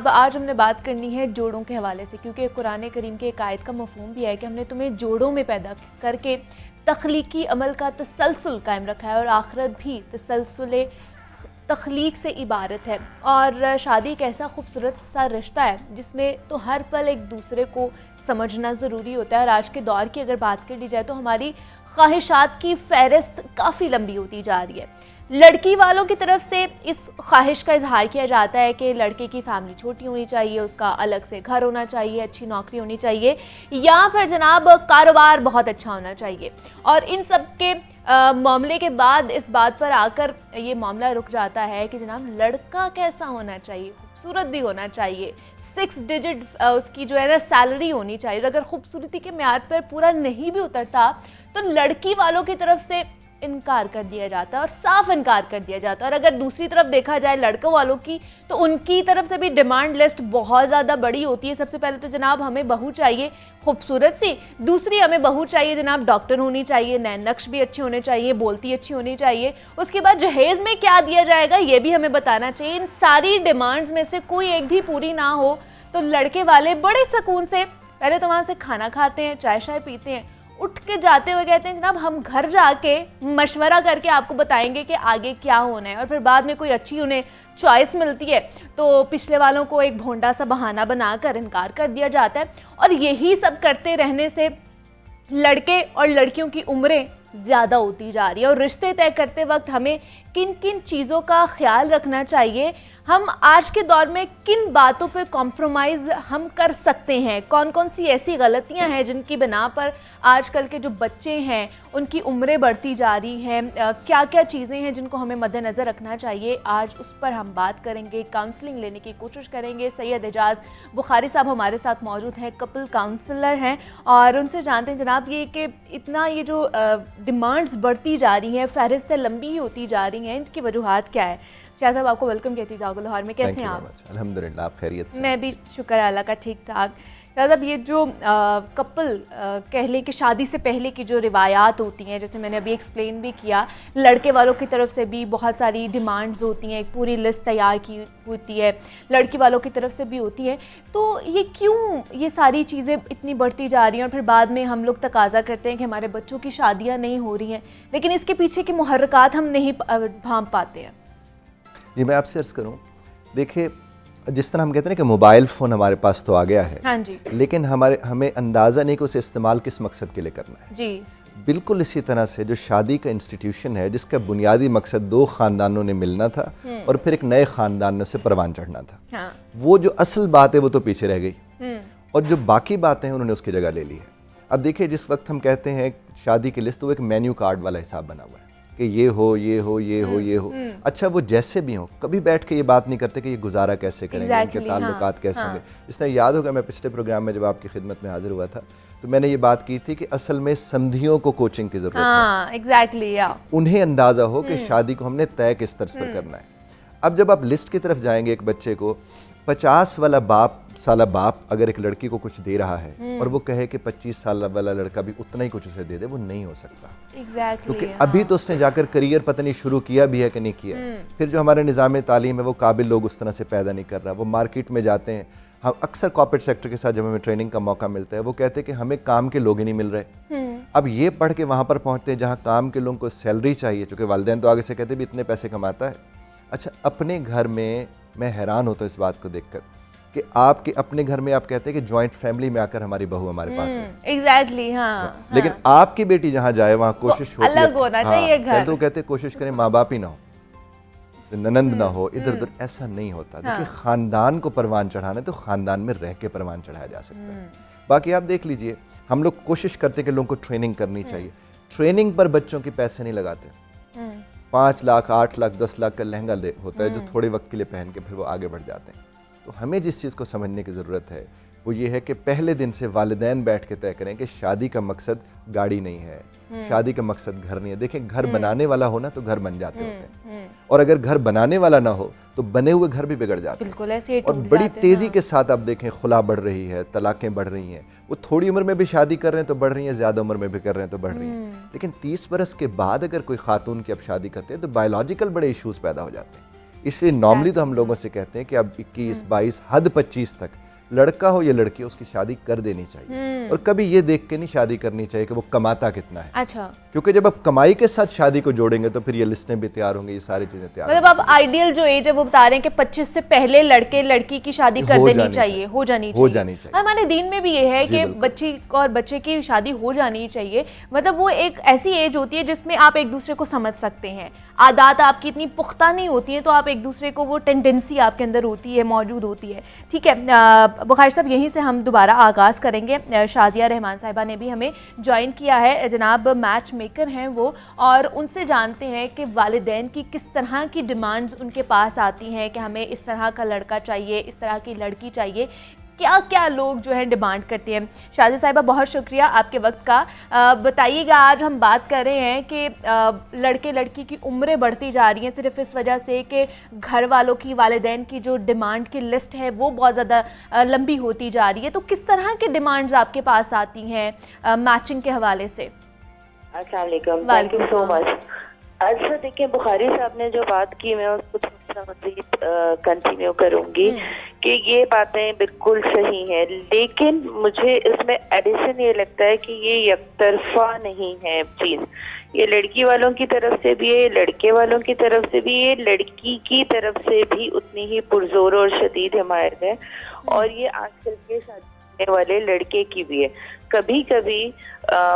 जनाब आज हमने बात करनी है जोड़ों के हवाले से, क्योंकि कुरान करीम के एक आयत का मफहूम भी है कि हमने तुम्हें जोड़ों में पैदा करके तख्लीकी अमल का तसलसल कायम रखा है और आखिरत भी तसलसल तख्लीक से इबारत है। और शादी एक ऐसा खूबसूरत सा रिश्ता है जिसमें तो हर पल एक दूसरे को समझना ज़रूरी होता है। और आज के दौर की अगर बात कर ली जाए तो हमारी ख्वाहिशात की फ़हरिस्त काफ़ी लंबी होती जा रही है। लड़की वालों की तरफ से इस ख्वाहिश का इजहार किया जाता है कि लड़के की फैमिली छोटी होनी चाहिए, उसका अलग से घर होना चाहिए, अच्छी नौकरी होनी चाहिए, या फिर जनाब कारोबार बहुत अच्छा होना चाहिए। और इन सब के मामले के बाद इस बात पर आकर ये मामला रुक जाता है कि जनाब लड़का कैसा होना चाहिए, खूबसूरत भी होना चाहिए, 6 डिजिट उसकी जो है ना सैलरी होनी चाहिए। और अगर खूबसूरती के म्यार पर पूरा नहीं भी उतरता तो लड़की वालों की तरफ से इनकार कर दिया जाता है और साफ इनकार कर दिया जाता है। और अगर दूसरी तरफ देखा जाए लड़कों वालों की, तो उनकी तरफ से भी डिमांड लिस्ट बहुत ज़्यादा बड़ी होती है। सबसे पहले तो जनाब हमें बहू चाहिए खूबसूरत सी, दूसरी हमें बहू चाहिए जनाब डॉक्टर होनी चाहिए, नैन नक्श भी अच्छे होने चाहिए, बोलती अच्छी होनी चाहिए। उसके बाद जहेज़ में क्या दिया जाएगा ये भी हमें बताना चाहिए। इन सारी डिमांड्स में से कोई एक भी पूरी ना हो तो लड़के वाले बड़े सुकून से पहले तो वहाँ से खाना खाते हैं, चाय शाय पीते हैं, उठ के जाते हुए कहते हैं जनाब हम घर जाके मशवरा करके आपको बताएंगे कि आगे क्या होना है। और फिर बाद में कोई अच्छी उन्हें चॉइस मिलती है तो पिछले वालों को एक भोंडा सा बहाना बनाकर इनकार कर दिया जाता है। और यही सब करते रहने से लड़के और लड़कियों की उम्रें ज़्यादा होती जा रही है। और रिश्ते तय करते वक्त हमें किन किन चीज़ों का ख्याल रखना चाहिए, हम आज के दौर में किन बातों पे कॉम्प्रोमाइज़ हम कर सकते हैं, कौन कौन सी ऐसी गलतियां हैं जिनकी बिना पर आजकल के जो बच्चे हैं उनकी उम्रें बढ़ती जा रही हैं, क्या क्या चीज़ें हैं जिनको हमें मद्देनज़र रखना चाहिए, आज उस पर हम बात करेंगे, काउंसलिंग लेने की कोशिश करेंगे। सैयद एजाज बुखारी साहब हमारे साथ मौजूद हैं, कपल काउंसलर हैं, और उनसे जानते हैं जनाब ये कि इतना ये जो डिमांड्स बढ़ती जा रही हैं, फहरिस्तें लंबी ही होती जा रही हैं, इनकी वजूहात क्या है। शाह साहब आपको वेलकम कहती जाओ लाहौर में, कैसे हैं आप? अल्हम्दुलिल्लाह आप खैरियत से? मैं भी शुक्र अल्लाह का ठीक ठाक। शाह साहब ये जो कपल कह लें कि शादी से पहले की जो रिवायात होती हैं, जैसे मैंने अभी एक्सप्लेन भी किया, लड़के वालों की तरफ से भी बहुत सारी डिमांड्स होती हैं, एक पूरी लिस्ट तैयार की होती है, लड़की वालों की तरफ से भी होती है। तो ये क्यों ये सारी चीज़ें इतनी बढ़ती जा रही हैं और फिर बाद में हम लोग तकाजा करते हैं कि हमारे बच्चों की शादियाँ नहीं हो रही हैं, लेकिन इसके पीछे के मुहर्रकात हम नहीं भांप पाते हैं? जी मैं आपसे अर्ज़ करूँ, देखिए जिस तरह हम कहते हैं कि मोबाइल फ़ोन हमारे पास तो आ गया है, हाँ जी, लेकिन हमें अंदाज़ा नहीं कि उसे इस्तेमाल किस मकसद के लिए करना है जी। बिल्कुल इसी तरह से जो शादी का इंस्टीट्यूशन है जिसका बुनियादी मकसद 2 ख़ानदानों ने मिलना था और फिर एक नए ख़ानदान से परवान चढ़ना था, हाँ। वो जो असल बात है वो तो पीछे रह गई और जो बाकी बातें हैं उन्होंने उसकी जगह ले ली है। अब देखिए जिस वक्त हम कहते हैं शादी की लिस्ट, तो वो एक मेन्यू कार्ड वाला हिसाब बना हुआ है कि ये हो ये हो ये हो ये हो। अच्छा वो जैसे भी हो, कभी बैठ के ये बात नहीं करते कि ये गुजारा कैसे करेंगे, इनके ताल्लुकात कैसे होंगे। इस तरह याद होगा मैं पिछले प्रोग्राम में जब आपकी खिदमत में हाजिर हुआ था तो मैंने ये बात की थी कि असल में समधियों को कोचिंग की ज़रूरत है। एग्जैक्टली, उन्हें अंदाज़ा हो कि शादी को हमने तय किस तर्ज पर करना है। अब जब आप लिस्ट की तरफ जाएंगे, एक बच्चे को 50 वाला साला बाप अगर एक लड़की को कुछ दे रहा है और वो कहे कि 25 साल वाला लड़का भी उतना ही कुछ उसे दे दे, वो नहीं हो सकता। क्योंकि अभी तो उसने जाकर करियर पता नहीं शुरू किया भी है कि नहीं किया। फिर जो हमारे निज़ाम तालीम है वो काबिल लोग उस तरह से पैदा नहीं कर रहा। वो मार्केट में जाते हैं, हम अक्सर कॉर्पोरेट सेक्टर के साथ जब हमें ट्रेनिंग का मौका मिलता है वो कहते हैं कि हमें काम के लोग ही नहीं मिल रहे। अब ये पढ़ के वहाँ पर पहुँचते हैं जहाँ काम के लोगों को सैलरी चाहिए, चूँकि वालिदैन तो आगे से कहते भी इतने पैसे कमाता है। अच्छा अपने घर में मैं हैरान होता हूँ इस बात को देखकर कि आपके अपने घर में आप कहते हैं कि जॉइंट फैमिली में आकर हमारी बहू हमारे पास है। एग्जैक्टली, हाँ। लेकिन आपकी बेटी जहाँ जाए वहाँ कोशिश होती है अलग होना चाहिए घर। तो कहते कोशिश करें माँ बाप ही ना हो, ननंद ना हो, इधर उधर, ऐसा नहीं होता। देखिए खानदान को परवान चढ़ाना है तो खानदान में रह के परवान चढ़ाया जा सकता है। बाकी आप देख लीजिए, हम लोग कोशिश करते हैं कि लोगों को ट्रेनिंग करनी चाहिए, ट्रेनिंग पर बच्चों के पैसे नहीं लगाते। 5 लाख 8 लाख 10 लाख का लहंगा होता है जो थोड़े वक्त के लिए पहन के फिर वो आगे बढ़ जाते हैं। तो हमें जिस चीज़ को समझने की ज़रूरत है वो ये है कि पहले दिन से वालिदैन बैठ के तय करें कि शादी का मकसद गाड़ी नहीं है, शादी का मकसद घर नहीं है। देखें घर बनाने वाला हो ना तो घर बन जाते होते हैं, और अगर घर बनाने वाला ना हो तो बने हुए घर भी बिगड़ जाते हैं। बिल्कुल ऐसे और बड़ी तेज़ी के साथ आप देखें खुला बढ़ रही है, तलाक़ें बढ़ रही हैं। वो थोड़ी उम्र में भी शादी कर रहे हैं तो बढ़ रही हैं, ज़्यादा उम्र में भी कर रहे हैं तो बढ़ रही हैं। लेकिन 30 बरस के बाद अगर कोई खातून की अब शादी करते हैं तो बायोलॉजिकल बड़े इशूज़ पैदा हो जाते हैं। इसलिए नॉर्मली तो हम लोगों से कहते हैं कि अब 21, 22, हद 25 तक लड़का हो या लड़की हो उसकी शादी कर देनी चाहिए। और कभी ये देख के नहीं शादी करनी चाहिए कि वो कमाता कितना है। अच्छा, क्योंकि जब आप कमाई के साथ शादी को जोड़ेंगे तो फिर ये लिस्टें भी तैयार होंगी, ये सारी चीजें तैयार मतलब आप आइडियल जो एज है वो बता रहे हैं कि 25 से पहले लड़के लड़की की शादी कर देनी चाहिए, हो जानी चाहिए। हमारे दीन में भी ये है कि बच्ची और बच्चे की शादी हो जानी चाहिए। मतलब वो एक ऐसी एज होती है जिसमें आप एक दूसरे को समझ सकते हैं, आदत आपकी इतनी पुख्ता नहीं होती है, तो आप एक दूसरे को, वो टेंडेंसी आपके अंदर होती है, मौजूद होती है। ठीक है बुखारी साहब, यहीं से हम दोबारा आगाज़ करेंगे। शाजिया रहमान साहिबा ने भी हमें ज्वाइन किया है, जनाब मैच मेकर हैं वो, और उनसे जानते हैं कि वालिदैन की किस तरह की डिमांड्स उनके पास आती हैं कि हमें इस तरह का लड़का चाहिए, इस तरह की लड़की चाहिए, क्या क्या लोग जो है डिमांड करते हैं। शाजिया साहिबा बहुत शुक्रिया आपके वक्त का। बताइएगा, आज हम बात कर रहे हैं कि लड़के लड़की की उम्रें बढ़ती जा रही हैं सिर्फ इस वजह से कि घर वालों की, वालिदैन की जो डिमांड की लिस्ट है वो बहुत ज़्यादा लंबी होती जा रही है। तो किस तरह की डिमांड्स आपके पास आती हैं मैचिंग के हवाले से? अस्सलाम वालेकुम, थैंक यू सो मच। अच्छा देखिए, बुखारी साहब ने जो बात की मैं उसको थोड़ा सा मज़ीद कंटिन्यू करूंगी कि ये बातें बिल्कुल सही हैं, लेकिन मुझे इसमें एडिशन ये लगता है कि ये एकतरफा नहीं है चीज़। ये लड़की वालों की तरफ से भी है, लड़के वालों की तरफ से भी है, लड़की की तरफ से भी उतनी ही पुरजोर और शदीद हिमायत है, और ये आजकल के शादी वाले लड़के की भी है। कभी कभी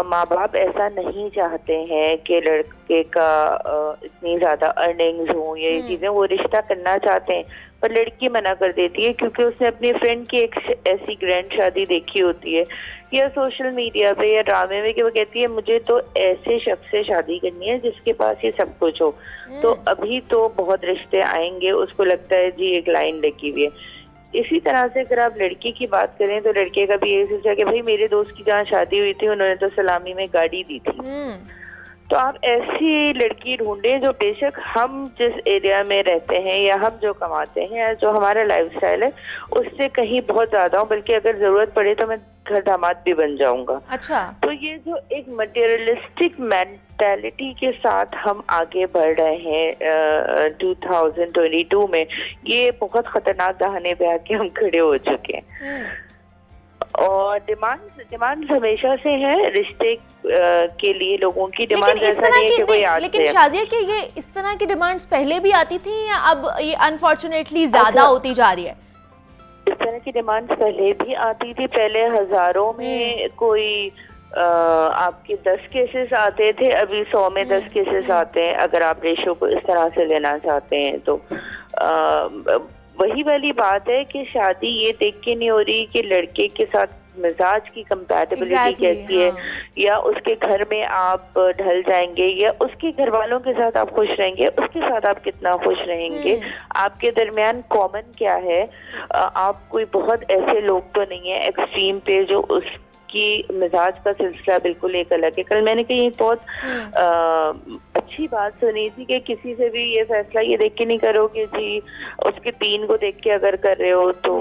माँ बाप ऐसा नहीं चाहते हैं कि लड़के का इतनी ज्यादा अर्निंग्स हो या ये चीजें, वो रिश्ता करना चाहते हैं पर लड़की मना कर देती है क्योंकि उसने अपनी फ्रेंड की एक ऐसी ग्रैंड शादी देखी होती है या सोशल मीडिया पे या ड्रामे में, कि वो कहती है मुझे तो ऐसे शख्स से शादी करनी है जिसके पास ये सब कुछ हो। तो अभी तो बहुत रिश्ते आएंगे, उसको लगता है जी एक लाइन लगी हुई है। इसी तरह से अगर आप लड़के की बात करें तो लड़के का भी यही सोचा कि भाई मेरे दोस्त की जहाँ शादी हुई थी उन्होंने तो सलामी में गाड़ी दी थी। तो आप ऐसी लड़की ढूंढें जो बेशक हम जिस एरिया में रहते हैं या हम जो कमाते हैं या जो हमारा लाइफस्टाइल है उससे कहीं बहुत ज्यादा हो, बल्कि अगर जरूरत पड़े तो मैं घर दामाद भी बन जाऊंगा। अच्छा, तो ये जो एक मटेरियलिस्टिक मेंटालिटी के साथ हम आगे बढ़ रहे हैं 2022 में, ये बहुत खतरनाक दहाने पे आके हम खड़े हो चुके हैं। और डिमांड्स हमेशा से है रिश्ते के लिए, लोगों की डिमांड ऐसा नहीं है कि कोई आज। लेकिन शाजिया के ये इस तरह की डिमांड्स पहले भी आती थी या अब ये अनफॉर्चुनेटली ज्यादा होती जा रही है? इस तरह की डिमांड्स पहले भी आती थी, पहले हजारों में कोई आपके 10 केसेस आते थे, अभी 100 में 10 केसेस आते हैं अगर आप रेशो को इस तरह से लेना चाहते हैं। तो वही वाली बात है कि शादी ये देख के नहीं हो रही कि लड़के के साथ मिजाज की कंपैटिबिलिटी कैसी है, या उसके घर में आप ढल जाएंगे या उसके घर वालों के साथ आप खुश रहेंगे, उसके साथ आप कितना खुश रहेंगे, आपके दरमियान कॉमन क्या है। आप कोई बहुत ऐसे लोग तो नहीं है एक्सट्रीम पे जो उसकी मिजाज का सिलसिला बिल्कुल एक अलग है। कल मैंने कहीं बहुत अच्छी बात सुनी थी कि किसी से भी ये फैसला ये देख के नहीं करो कि जी उसके दीन को देख के अगर कर रहे हो तो